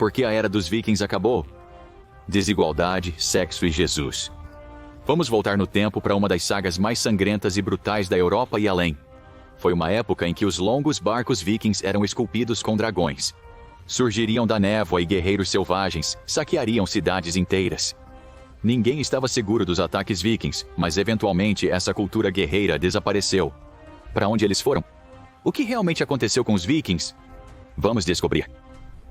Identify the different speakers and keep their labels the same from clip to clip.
Speaker 1: por que a era dos vikings acabou? Desigualdade, sexo e Jesus. Vamos voltar no tempo para uma das sagas mais sangrentas e brutais da Europa e além. Foi uma época em que os longos barcos vikings eram esculpidos com dragões. Surgiriam da névoa e guerreiros selvagens saqueariam cidades inteiras. Ninguém estava seguro dos ataques vikings, mas eventualmente essa cultura guerreira desapareceu. Para onde eles foram? O que realmente aconteceu com os vikings? Vamos descobrir.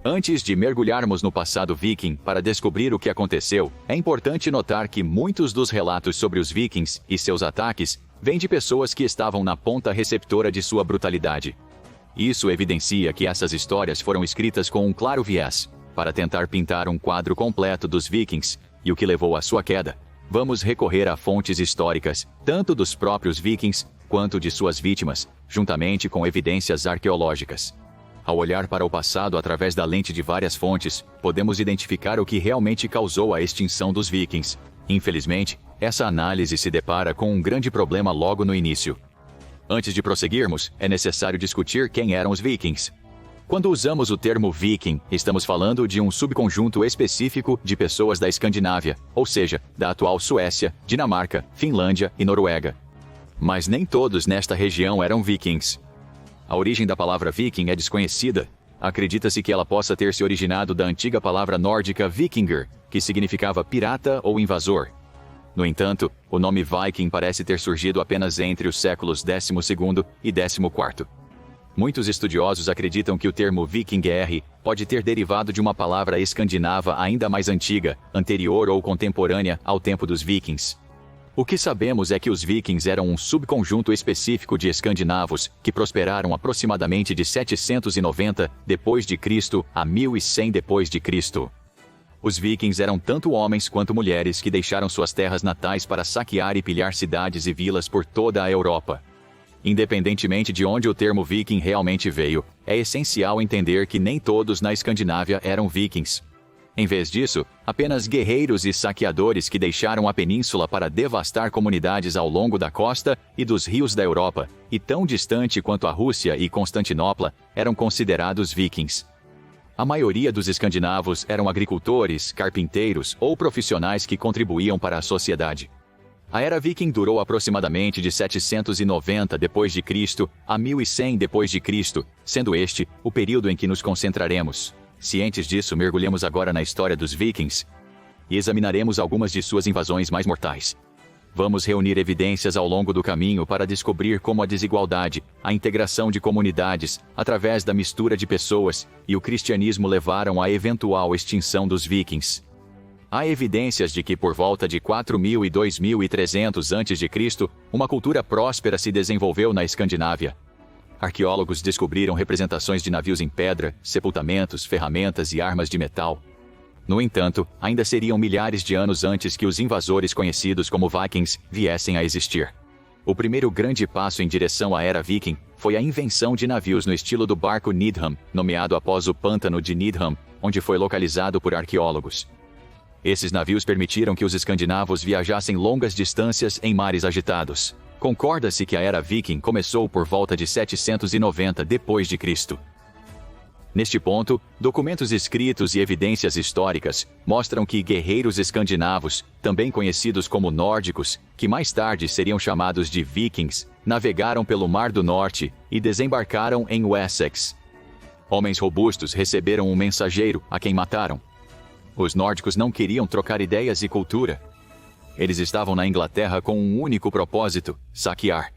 Speaker 1: Antes de mergulharmos no passado viking para descobrir o que aconteceu, é importante notar que muitos dos relatos sobre os vikings e seus ataques vêm de pessoas que estavam na ponta receptora de sua brutalidade. Isso evidencia que essas histórias foram escritas com um claro viés, para tentar pintar um quadro completo dos vikings e o que levou à sua queda. Vamos recorrer a fontes históricas, tanto dos próprios vikings quanto de suas vítimas, juntamente com evidências arqueológicas. Ao olhar para o passado através da lente de várias fontes, podemos identificar o que realmente causou a extinção dos vikings. Infelizmente, essa análise se depara com um grande problema logo no início. Antes de prosseguirmos, é necessário discutir quem eram os vikings. Quando usamos o termo viking, estamos falando de um subconjunto específico de pessoas da Escandinávia, ou seja, da atual Suécia, Dinamarca, Finlândia e Noruega. Mas nem todos nesta região eram vikings. A origem da palavra viking é desconhecida. Acredita-se que ela possa ter se originado da antiga palavra nórdica vikingur, que significava pirata ou invasor. No entanto, o nome viking parece ter surgido apenas entre os séculos XII e XIV. Muitos estudiosos acreditam que o termo viking pode ter derivado de uma palavra escandinava ainda mais antiga, anterior ou contemporânea ao tempo dos vikings. O que sabemos é que os vikings eram um subconjunto específico de escandinavos que prosperaram aproximadamente de 790 d.C. a 1100 d.C. Os vikings eram tanto homens quanto mulheres que deixaram suas terras natais para saquear e pilhar cidades e vilas por toda a Europa. Independentemente de onde o termo viking realmente veio, é essencial entender que nem todos na Escandinávia eram vikings. Em vez disso, apenas guerreiros e saqueadores que deixaram a península para devastar comunidades ao longo da costa e dos rios da Europa, e tão distante quanto a Rússia e Constantinopla, eram considerados vikings. A maioria dos escandinavos eram agricultores, carpinteiros ou profissionais que contribuíam para a sociedade. A era viking durou aproximadamente de 790 d.C. a 1100 d.C., sendo este o período em que nos concentraremos. Cientes disso, mergulhemos agora na história dos vikings e examinaremos algumas de suas invasões mais mortais. Vamos reunir evidências ao longo do caminho para descobrir como a desigualdade, a integração de comunidades, através da mistura de pessoas, e o cristianismo levaram à eventual extinção dos vikings. Há evidências de que por volta de 4.000 e 2.300 a.C., uma cultura próspera se desenvolveu na Escandinávia. Arqueólogos descobriram representações de navios em pedra, sepultamentos, ferramentas e armas de metal. No entanto, ainda seriam milhares de anos antes que os invasores conhecidos como vikings viessem a existir. O primeiro grande passo em direção à era viking foi a invenção de navios no estilo do barco Needham, nomeado após o pântano de Needham, onde foi localizado por arqueólogos. Esses navios permitiram que os escandinavos viajassem longas distâncias em mares agitados. Concorda-se que a era viking começou por volta de 790 d.C. Neste ponto, documentos escritos e evidências históricas mostram que guerreiros escandinavos, também conhecidos como nórdicos, que mais tarde seriam chamados de vikings, navegaram pelo Mar do Norte e desembarcaram em Wessex. Homens robustos receberam um mensageiro, a quem mataram. Os nórdicos não queriam trocar ideias e cultura. Eles estavam na Inglaterra com um único propósito: saquear.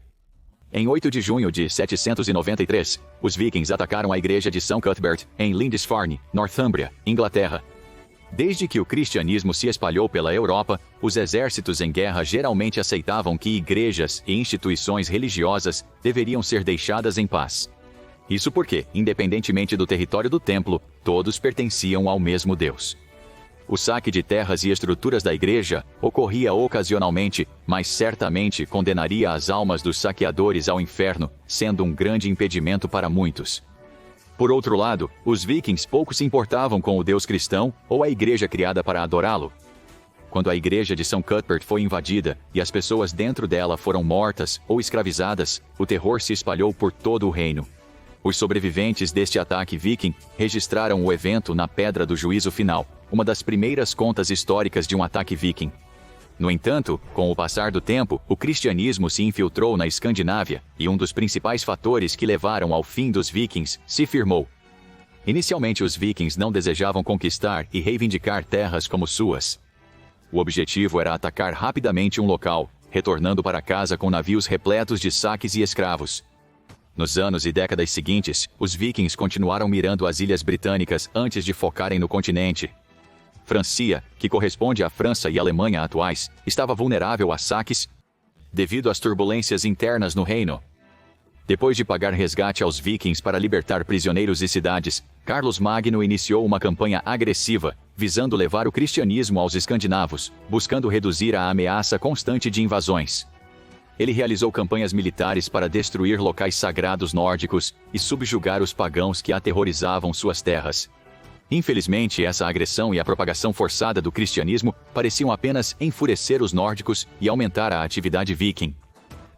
Speaker 1: Em 8 de junho de 793, os vikings atacaram a igreja de São Cuthbert, em Lindisfarne, Northumbria, Inglaterra. Desde que o cristianismo se espalhou pela Europa, os exércitos em guerra geralmente aceitavam que igrejas e instituições religiosas deveriam ser deixadas em paz. Isso porque, independentemente do território do templo, todos pertenciam ao mesmo Deus. O saque de terras e estruturas da igreja ocorria ocasionalmente, mas certamente condenaria as almas dos saqueadores ao inferno, sendo um grande impedimento para muitos. Por outro lado, os vikings pouco se importavam com o Deus cristão ou a igreja criada para adorá-lo. Quando a igreja de São Cuthbert foi invadida e as pessoas dentro dela foram mortas ou escravizadas, o terror se espalhou por todo o reino. Os sobreviventes deste ataque viking registraram o evento na Pedra do Juízo Final, uma das primeiras contas históricas de um ataque viking. No entanto, com o passar do tempo, o cristianismo se infiltrou na Escandinávia e um dos principais fatores que levaram ao fim dos vikings se firmou. Inicialmente, os vikings não desejavam conquistar e reivindicar terras como suas. O objetivo era atacar rapidamente um local, retornando para casa com navios repletos de saques e escravos. Nos anos e décadas seguintes, os vikings continuaram mirando as ilhas britânicas antes de focarem no continente. Francia, que corresponde à França e Alemanha atuais, estava vulnerável a saques devido às turbulências internas no reino. Depois de pagar resgate aos vikings para libertar prisioneiros e cidades, Carlos Magno iniciou uma campanha agressiva, visando levar o cristianismo aos escandinavos, buscando reduzir a ameaça constante de invasões. Ele realizou campanhas militares para destruir locais sagrados nórdicos e subjugar os pagãos que aterrorizavam suas terras. Infelizmente, essa agressão e a propagação forçada do cristianismo pareciam apenas enfurecer os nórdicos e aumentar a atividade viking.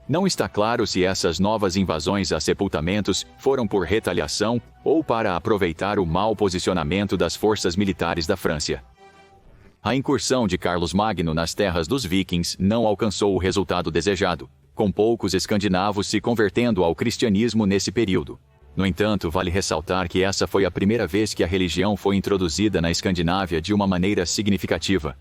Speaker 1: Não está claro se essas novas invasões a sepultamentos foram por retaliação ou para aproveitar o mau posicionamento das forças militares da França. A incursão de Carlos Magno nas terras dos vikings não alcançou o resultado desejado, com poucos escandinavos se convertendo ao cristianismo nesse período. No entanto, vale ressaltar que essa foi a primeira vez que a religião foi introduzida na Escandinávia de uma maneira significativa.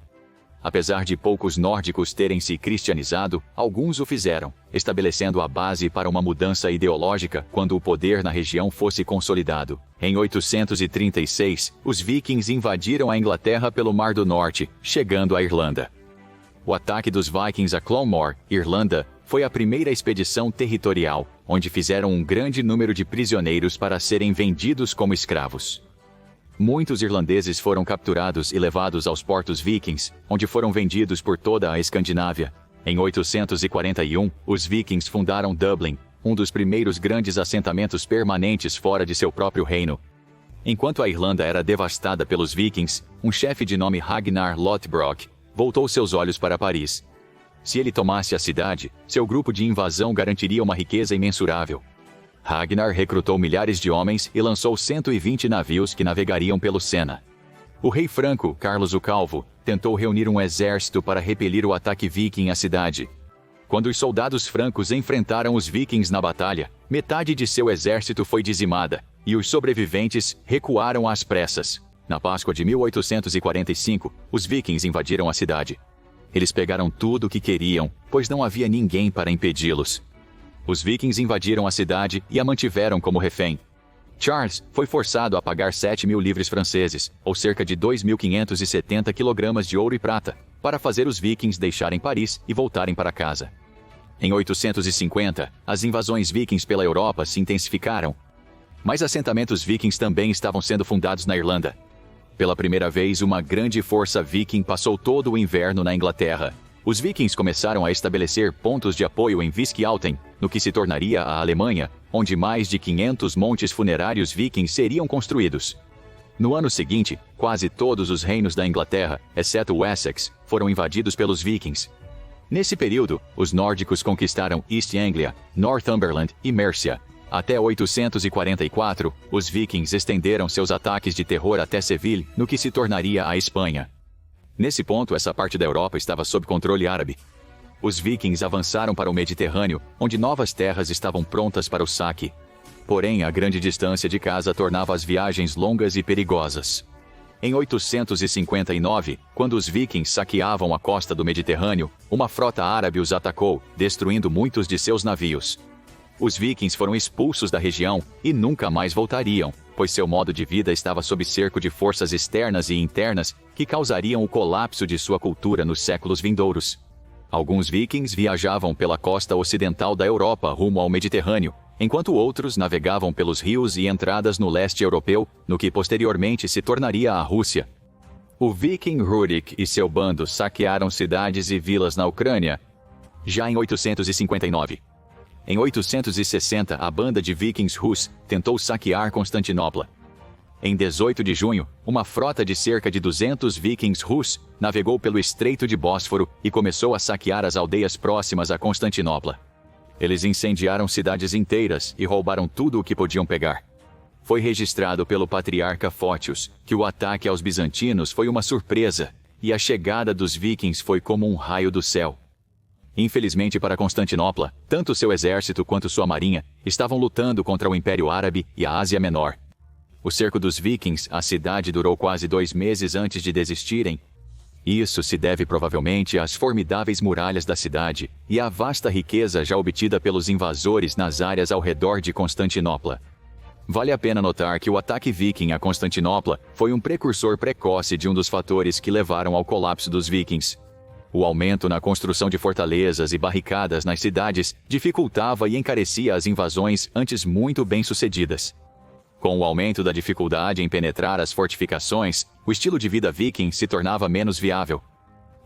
Speaker 1: Apesar de poucos nórdicos terem se cristianizado, alguns o fizeram, estabelecendo a base para uma mudança ideológica quando o poder na região fosse consolidado. Em 836, os vikings invadiram a Inglaterra pelo Mar do Norte, chegando à Irlanda. O ataque dos vikings a Clonmore, Irlanda, foi a primeira expedição territorial, onde fizeram um grande número de prisioneiros para serem vendidos como escravos. Muitos irlandeses foram capturados e levados aos portos vikings, onde foram vendidos por toda a Escandinávia. Em 841, os vikings fundaram Dublin, um dos primeiros grandes assentamentos permanentes fora de seu próprio reino. Enquanto a Irlanda era devastada pelos vikings, um chefe de nome Ragnar Lothbrok voltou seus olhos para Paris. Se ele tomasse a cidade, seu grupo de invasão garantiria uma riqueza imensurável. Ragnar recrutou milhares de homens e lançou 120 navios que navegariam pelo Sena. O rei franco, Carlos o Calvo, tentou reunir um exército para repelir o ataque viking à cidade. Quando os soldados francos enfrentaram os vikings na batalha, metade de seu exército foi dizimada, e os sobreviventes recuaram às pressas. Na Páscoa de 1845, os vikings invadiram a cidade. Eles pegaram tudo o que queriam, pois não havia ninguém para impedi-los. Os vikings invadiram a cidade e a mantiveram como refém. Charles foi forçado a pagar 7.000 livres franceses, ou cerca de 2.570 kg de ouro e prata, para fazer os vikings deixarem Paris e voltarem para casa. Em 850, as invasões vikings pela Europa se intensificaram. Mais assentamentos vikings também estavam sendo fundados na Irlanda. Pela primeira vez, uma grande força viking passou todo o inverno na Inglaterra. Os vikings começaram a estabelecer pontos de apoio em Viskealten, no que se tornaria a Alemanha, onde mais de 500 montes funerários vikings seriam construídos. No ano seguinte, quase todos os reinos da Inglaterra, exceto o Essex, foram invadidos pelos vikings. Nesse período, os nórdicos conquistaram East Anglia, Northumberland e Mercia. Até 844, os vikings estenderam seus ataques de terror até Seville, no que se tornaria a Espanha. Nesse ponto, essa parte da Europa estava sob controle árabe. Os vikings avançaram para o Mediterrâneo, onde novas terras estavam prontas para o saque. Porém, a grande distância de casa tornava as viagens longas e perigosas. Em 859, quando os vikings saqueavam a costa do Mediterrâneo, uma frota árabe os atacou, destruindo muitos de seus navios. Os vikings foram expulsos da região e nunca mais voltariam, pois seu modo de vida estava sob cerco de forças externas e internas que causariam o colapso de sua cultura nos séculos vindouros. Alguns vikings viajavam pela costa ocidental da Europa rumo ao Mediterrâneo, enquanto outros navegavam pelos rios e entradas no leste europeu, no que posteriormente se tornaria a Rússia. O viking Rurik e seu bando saquearam cidades e vilas na Ucrânia, já em 859. Em 860, a banda de vikings Rus tentou saquear Constantinopla. Em 18 de junho, uma frota de cerca de 200 vikings Rus navegou pelo Estreito de Bósforo e começou a saquear as aldeias próximas a Constantinopla. Eles incendiaram cidades inteiras e roubaram tudo o que podiam pegar. Foi registrado pelo patriarca Fótios que o ataque aos bizantinos foi uma surpresa e a chegada dos vikings foi como um raio do céu. Infelizmente para Constantinopla, tanto seu exército quanto sua marinha estavam lutando contra o Império Árabe e a Ásia Menor. O cerco dos vikings à cidade durou quase 2 meses antes de desistirem. Isso se deve provavelmente às formidáveis muralhas da cidade e à vasta riqueza já obtida pelos invasores nas áreas ao redor de Constantinopla. Vale a pena notar que o ataque viking a Constantinopla foi um precursor precoce de um dos fatores que levaram ao colapso dos vikings. O aumento na construção de fortalezas e barricadas nas cidades dificultava e encarecia as invasões antes muito bem-sucedidas. Com o aumento da dificuldade em penetrar as fortificações, o estilo de vida viking se tornava menos viável.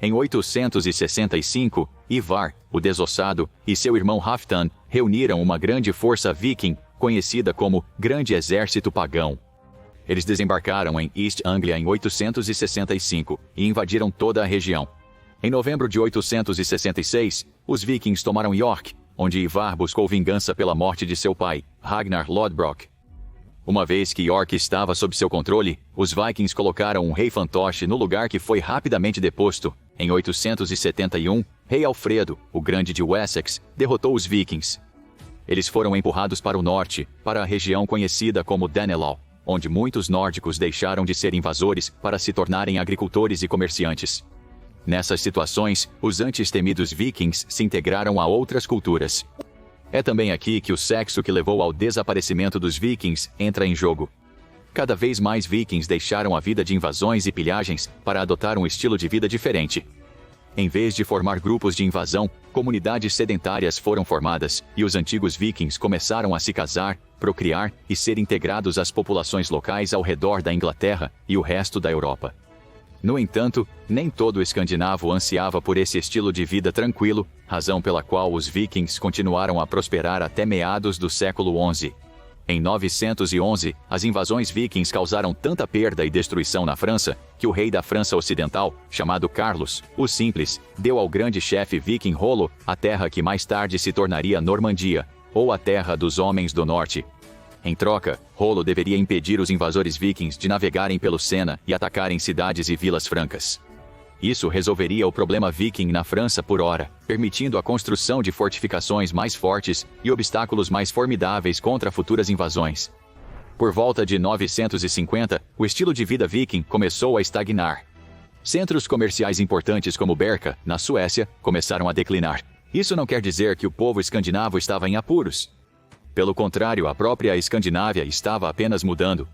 Speaker 1: Em 865, Ivar, o Desossado, e seu irmão Halfdan reuniram uma grande força viking, conhecida como Grande Exército Pagão. Eles desembarcaram em East Anglia em 865 e invadiram toda a região. Em novembro de 866, os vikings tomaram York, onde Ivar buscou vingança pela morte de seu pai, Ragnar Lodbrok. Uma vez que York estava sob seu controle, os vikings colocaram um rei fantoche no lugar que foi rapidamente deposto. Em 871, rei Alfredo, o Grande de Wessex, derrotou os vikings. Eles foram empurrados para o norte, para a região conhecida como Danelaw, onde muitos nórdicos deixaram de ser invasores para se tornarem agricultores e comerciantes. Nessas situações, os antes temidos vikings se integraram a outras culturas. É também aqui que o sexo que levou ao desaparecimento dos vikings entra em jogo. Cada vez mais vikings deixaram a vida de invasões e pilhagens para adotar um estilo de vida diferente. Em vez de formar grupos de invasão, comunidades sedentárias foram formadas e os antigos vikings começaram a se casar, procriar e ser integrados às populações locais ao redor da Inglaterra e o resto da Europa. No entanto, nem todo escandinavo ansiava por esse estilo de vida tranquilo, razão pela qual os vikings continuaram a prosperar até meados do século XI. Em 911, as invasões vikings causaram tanta perda e destruição na França, que o rei da França Ocidental, chamado Carlos, o Simples, deu ao grande chefe viking Rollo a terra que mais tarde se tornaria Normandia, ou a Terra dos Homens do Norte. Em troca, Rollo deveria impedir os invasores vikings de navegarem pelo Sena e atacarem cidades e vilas francas. Isso resolveria o problema viking na França por ora, permitindo a construção de fortificações mais fortes e obstáculos mais formidáveis contra futuras invasões. Por volta de 950, o estilo de vida viking começou a estagnar. Centros comerciais importantes como Berka, na Suécia, começaram a declinar. Isso não quer dizer que o povo escandinavo estava em apuros. Pelo contrário, a própria Escandinávia estava apenas mudando.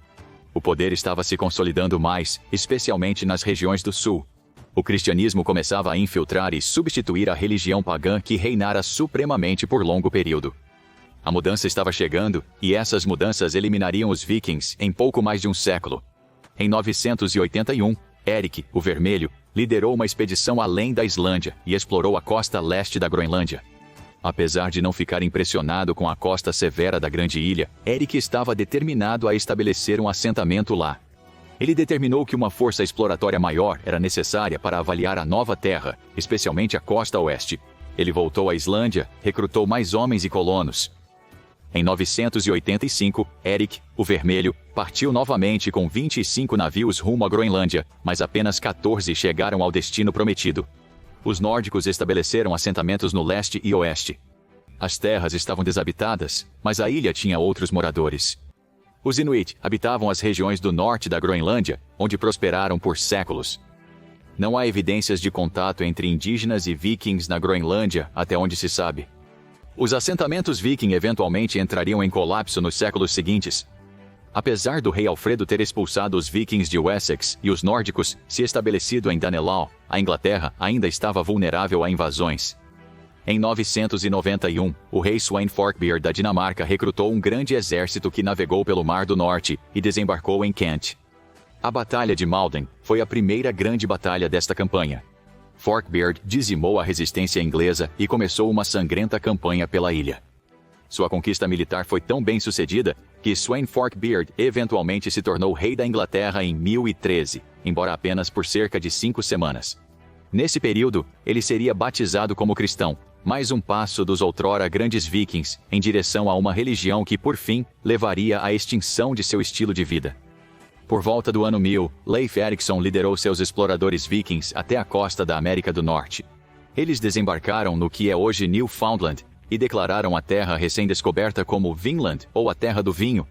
Speaker 1: O poder estava se consolidando mais, especialmente nas regiões do sul. O cristianismo começava a infiltrar e substituir a religião pagã que reinara supremamente por longo período. A mudança estava chegando, e essas mudanças eliminariam os vikings em pouco mais de um século. Em 981, Erik, o Vermelho, liderou uma expedição além da Islândia e explorou a costa leste da Groenlândia. Apesar de não ficar impressionado com a costa severa da grande ilha, Erik estava determinado a estabelecer um assentamento lá. Ele determinou que uma força exploratória maior era necessária para avaliar a nova terra, especialmente a costa oeste. Ele voltou à Islândia, recrutou mais homens e colonos. Em 985, Erik, o Vermelho, partiu novamente com 25 navios rumo à Groenlândia, mas apenas 14 chegaram ao destino prometido. Os nórdicos estabeleceram assentamentos no leste e oeste. As terras estavam desabitadas, mas a ilha tinha outros moradores. Os Inuit habitavam as regiões do norte da Groenlândia, onde prosperaram por séculos. Não há evidências de contato entre indígenas e vikings na Groenlândia, até onde se sabe. Os assentamentos viking eventualmente entrariam em colapso nos séculos seguintes. Apesar do rei Alfredo ter expulsado os vikings de Wessex e os nórdicos se estabelecido em Danelaw, a Inglaterra ainda estava vulnerável a invasões. Em 991, o rei Svein Forkbeard da Dinamarca recrutou um grande exército que navegou pelo Mar do Norte e desembarcou em Kent. A Batalha de Malden foi a primeira grande batalha desta campanha. Forkbeard dizimou a resistência inglesa e começou uma sangrenta campanha pela ilha. Sua conquista militar foi tão bem sucedida que Svein Forkbeard eventualmente se tornou rei da Inglaterra em 1013, embora apenas por cerca de 5 semanas. Nesse período, ele seria batizado como cristão, mais um passo dos outrora grandes vikings em direção a uma religião que, por fim, levaria à extinção de seu estilo de vida. Por volta do ano 1000, Leif Erikson liderou seus exploradores vikings até a costa da América do Norte. Eles desembarcaram no que é hoje Newfoundland e declararam a terra recém-descoberta como Vinland, ou a Terra do Vinho.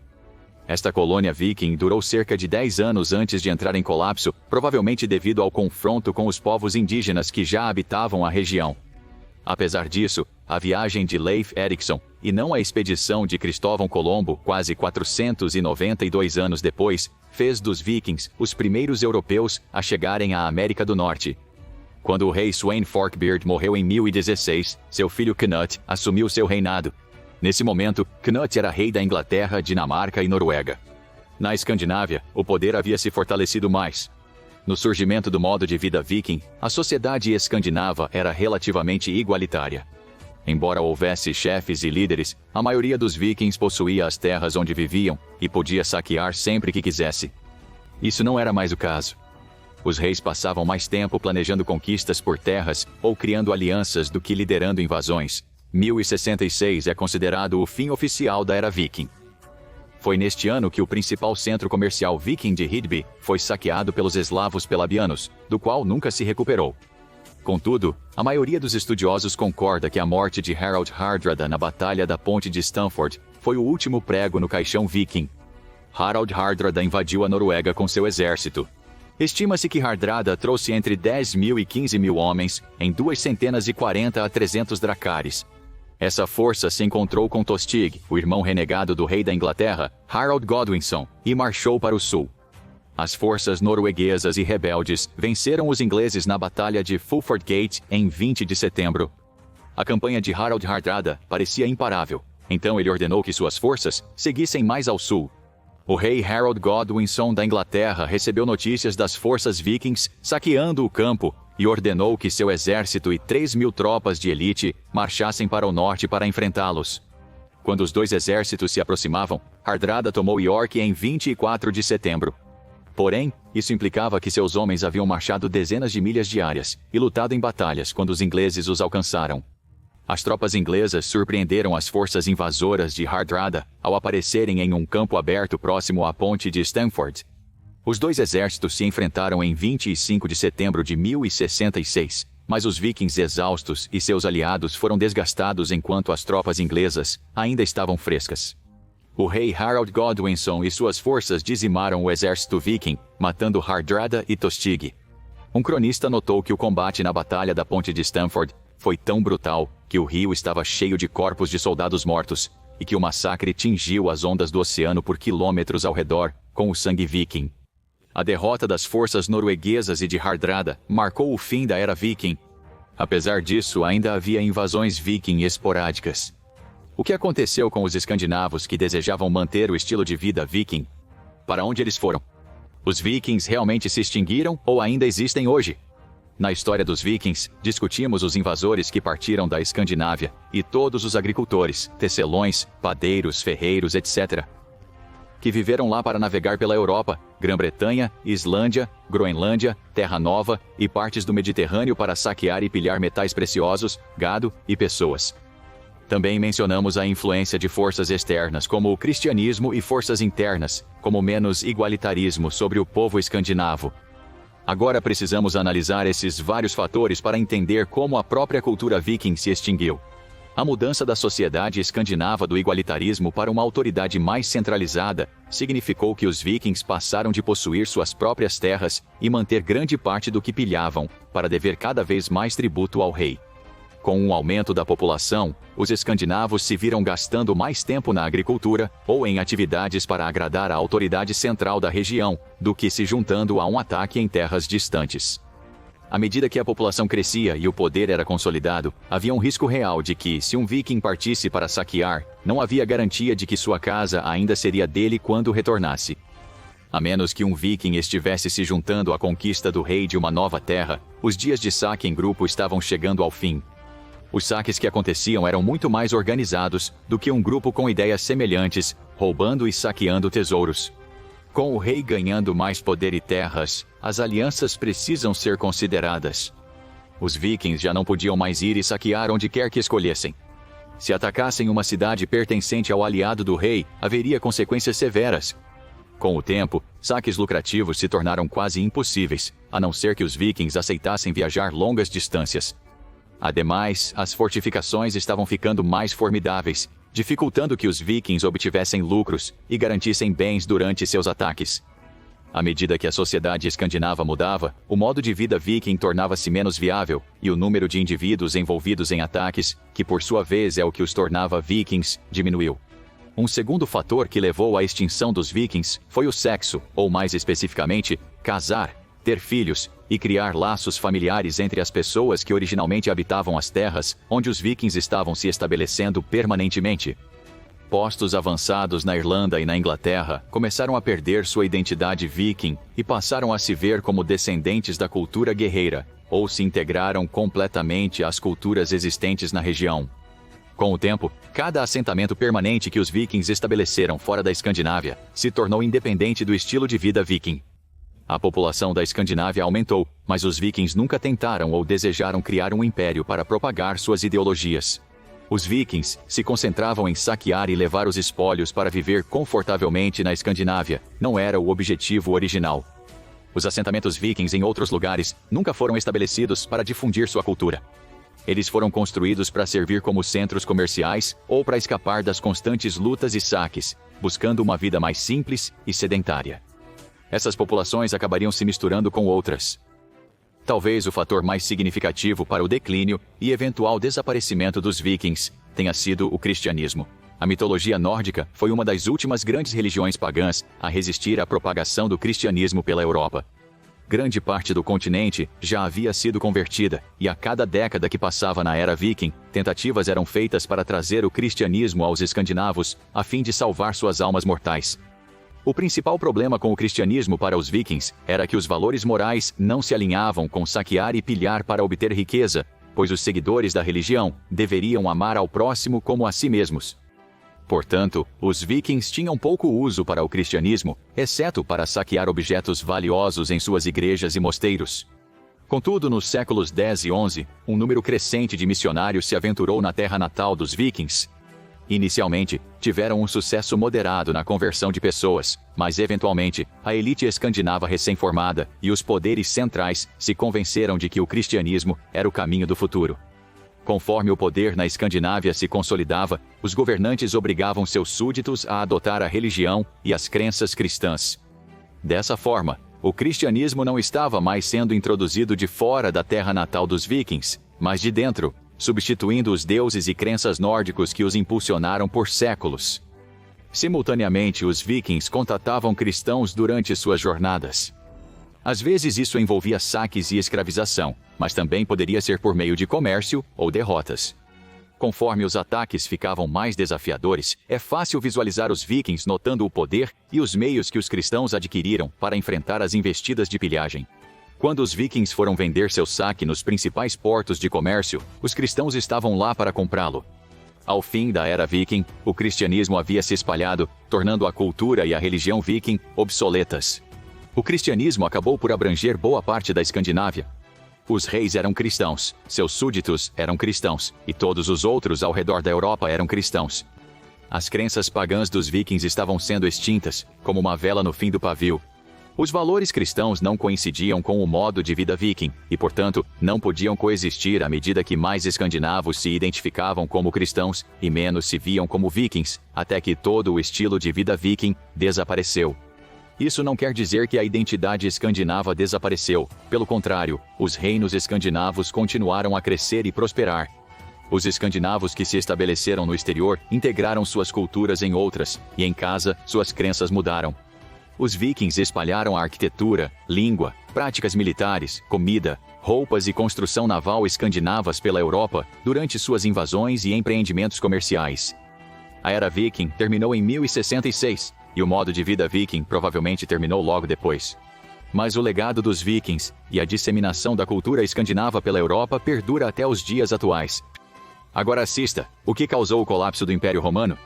Speaker 1: Esta colônia viking durou cerca de 10 anos antes de entrar em colapso, provavelmente devido ao confronto com os povos indígenas que já habitavam a região. Apesar disso, a viagem de Leif Erikson, e não a expedição de Cristóvão Colombo, quase 492 anos depois, fez dos vikings os primeiros europeus a chegarem à América do Norte. Quando o rei Sweyn Forkbeard morreu em 1016, seu filho Cnut assumiu seu reinado. Nesse momento, Cnut era rei da Inglaterra, Dinamarca e Noruega. Na Escandinávia, o poder havia se fortalecido mais. No surgimento do modo de vida viking, a sociedade escandinava era relativamente igualitária. Embora houvesse chefes e líderes, a maioria dos vikings possuía as terras onde viviam e podia saquear sempre que quisesse. Isso não era mais o caso. Os reis passavam mais tempo planejando conquistas por terras ou criando alianças do que liderando invasões. 1066 é considerado o fim oficial da era viking. Foi neste ano que o principal centro comercial viking de Hidby foi saqueado pelos eslavos pelabianos, do qual nunca se recuperou. Contudo, a maioria dos estudiosos concorda que a morte de Harald Hardrada na Batalha da Ponte de Stamford foi o último prego no caixão viking. Harald Hardrada invadiu a Noruega com seu exército. Estima-se que Hardrada trouxe entre 10.000 e 15.000 homens, em 240 a 300 dracares. Essa força se encontrou com Tostig, o irmão renegado do rei da Inglaterra, Harold Godwinson, e marchou para o sul. As forças norueguesas e rebeldes venceram os ingleses na Batalha de Fulford Gate em 20 de setembro. A campanha de Harald Hardrada parecia imparável, então ele ordenou que suas forças seguissem mais ao sul. O rei Harold Godwinson da Inglaterra recebeu notícias das forças vikings saqueando o campo e ordenou que seu exército e 3.000 tropas de elite marchassem para o norte para enfrentá-los. Quando os dois exércitos se aproximavam, Hardrada tomou York em 24 de setembro. Porém, isso implicava que seus homens haviam marchado dezenas de milhas diárias e lutado em batalhas quando os ingleses os alcançaram. As tropas inglesas surpreenderam as forças invasoras de Hardrada ao aparecerem em um campo aberto próximo à ponte de Stamford. Os dois exércitos se enfrentaram em 25 de setembro de 1066, mas os vikings exaustos e seus aliados foram desgastados enquanto as tropas inglesas ainda estavam frescas. O rei Harold Godwinson e suas forças dizimaram o exército viking, matando Hardrada e Tostig. Um cronista notou que o combate na Batalha da Ponte de Stamford foi tão brutal que o rio estava cheio de corpos de soldados mortos, e que o massacre tingiu as ondas do oceano por quilômetros ao redor, com o sangue viking. A derrota das forças norueguesas e de Hardrada marcou o fim da era viking. Apesar disso, ainda havia invasões viking esporádicas. O que aconteceu com os escandinavos que desejavam manter o estilo de vida viking? Para onde eles foram? Os vikings realmente se extinguiram ou ainda existem hoje? Na história dos vikings, discutimos os invasores que partiram da Escandinávia e todos os agricultores, tecelões, padeiros, ferreiros, etc., que viveram lá para navegar pela Europa, Grã-Bretanha, Islândia, Groenlândia, Terra Nova e partes do Mediterrâneo para saquear e pilhar metais preciosos, gado e pessoas. Também mencionamos a influência de forças externas, como o cristianismo, e forças internas, como menos igualitarismo sobre o povo escandinavo. Agora precisamos analisar esses vários fatores para entender como a própria cultura viking se extinguiu. A mudança da sociedade escandinava do igualitarismo para uma autoridade mais centralizada significou que os vikings passaram de possuir suas próprias terras e manter grande parte do que pilhavam, para dever cada vez mais tributo ao rei. Com um aumento da população, os escandinavos se viram gastando mais tempo na agricultura ou em atividades para agradar a autoridade central da região, do que se juntando a um ataque em terras distantes. À medida que a população crescia e o poder era consolidado, havia um risco real de que, se um viking partisse para saquear, não havia garantia de que sua casa ainda seria dele quando retornasse. A menos que um viking estivesse se juntando à conquista do rei de uma nova terra, os dias de saque em grupo estavam chegando ao fim. Os saques que aconteciam eram muito mais organizados do que um grupo com ideias semelhantes, roubando e saqueando tesouros. Com o rei ganhando mais poder e terras, as alianças precisam ser consideradas. Os vikings já não podiam mais ir e saquear onde quer que escolhessem. Se atacassem uma cidade pertencente ao aliado do rei, haveria consequências severas. Com o tempo, saques lucrativos se tornaram quase impossíveis, a não ser que os vikings aceitassem viajar longas distâncias. Ademais, as fortificações estavam ficando mais formidáveis, dificultando que os vikings obtivessem lucros e garantissem bens durante seus ataques. À medida que a sociedade escandinava mudava, o modo de vida viking tornava-se menos viável e o número de indivíduos envolvidos em ataques, que por sua vez é o que os tornava vikings, diminuiu. Um segundo fator que levou à extinção dos vikings foi o sexo, ou mais especificamente, casar, ter filhos e criar laços familiares entre as pessoas que originalmente habitavam as terras onde os vikings estavam se estabelecendo permanentemente. Postos avançados na Irlanda e na Inglaterra começaram a perder sua identidade viking e passaram a se ver como descendentes da cultura guerreira, ou se integraram completamente às culturas existentes na região. Com o tempo, cada assentamento permanente que os vikings estabeleceram fora da Escandinávia se tornou independente do estilo de vida viking. A população da Escandinávia aumentou, mas os vikings nunca tentaram ou desejaram criar um império para propagar suas ideologias. Os vikings se concentravam em saquear e levar os espólios para viver confortavelmente na Escandinávia, não era o objetivo original. Os assentamentos vikings em outros lugares nunca foram estabelecidos para difundir sua cultura. Eles foram construídos para servir como centros comerciais ou para escapar das constantes lutas e saques, buscando uma vida mais simples e sedentária. Essas populações acabariam se misturando com outras. Talvez o fator mais significativo para o declínio e eventual desaparecimento dos vikings tenha sido o cristianismo. A mitologia nórdica foi uma das últimas grandes religiões pagãs a resistir à propagação do cristianismo pela Europa. Grande parte do continente já havia sido convertida, e a cada década que passava na era viking, tentativas eram feitas para trazer o cristianismo aos escandinavos, a fim de salvar suas almas mortais. O principal problema com o cristianismo para os vikings era que os valores morais não se alinhavam com saquear e pilhar para obter riqueza, pois os seguidores da religião deveriam amar ao próximo como a si mesmos. Portanto, os vikings tinham pouco uso para o cristianismo, exceto para saquear objetos valiosos em suas igrejas e mosteiros. Contudo, nos séculos X e XI, um número crescente de missionários se aventurou na terra natal dos vikings. Inicialmente, tiveram um sucesso moderado na conversão de pessoas, mas eventualmente, a elite escandinava recém-formada e os poderes centrais se convenceram de que o cristianismo era o caminho do futuro. Conforme o poder na Escandinávia se consolidava, os governantes obrigavam seus súditos a adotar a religião e as crenças cristãs. Dessa forma, o cristianismo não estava mais sendo introduzido de fora da terra natal dos vikings, mas de dentro, substituindo os deuses e crenças nórdicos que os impulsionaram por séculos. Simultaneamente, os vikings contatavam cristãos durante suas jornadas. Às vezes isso envolvia saques e escravização, mas também poderia ser por meio de comércio ou derrotas. Conforme os ataques ficavam mais desafiadores, é fácil visualizar os vikings notando o poder e os meios que os cristãos adquiriram para enfrentar as investidas de pilhagem. Quando os vikings foram vender seu saque nos principais portos de comércio, os cristãos estavam lá para comprá-lo. Ao fim da era viking, o cristianismo havia se espalhado, tornando a cultura e a religião viking obsoletas. O cristianismo acabou por abranger boa parte da Escandinávia. Os reis eram cristãos, seus súditos eram cristãos, e todos os outros ao redor da Europa eram cristãos. As crenças pagãs dos vikings estavam sendo extintas, como uma vela no fim do pavio. Os valores cristãos não coincidiam com o modo de vida viking, e portanto, não podiam coexistir à medida que mais escandinavos se identificavam como cristãos e menos se viam como vikings, até que todo o estilo de vida viking desapareceu. Isso não quer dizer que a identidade escandinava desapareceu, pelo contrário, os reinos escandinavos continuaram a crescer e prosperar. Os escandinavos que se estabeleceram no exterior integraram suas culturas em outras, e em casa, suas crenças mudaram. Os vikings espalharam a arquitetura, língua, práticas militares, comida, roupas e construção naval escandinavas pela Europa durante suas invasões e empreendimentos comerciais. A era viking terminou em 1066, e o modo de vida viking provavelmente terminou logo depois. Mas o legado dos vikings e a disseminação da cultura escandinava pela Europa perdura até os dias atuais. Agora assista, o que causou o colapso do Império Romano?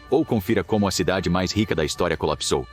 Speaker 1: Ou confira como a cidade mais rica da história colapsou.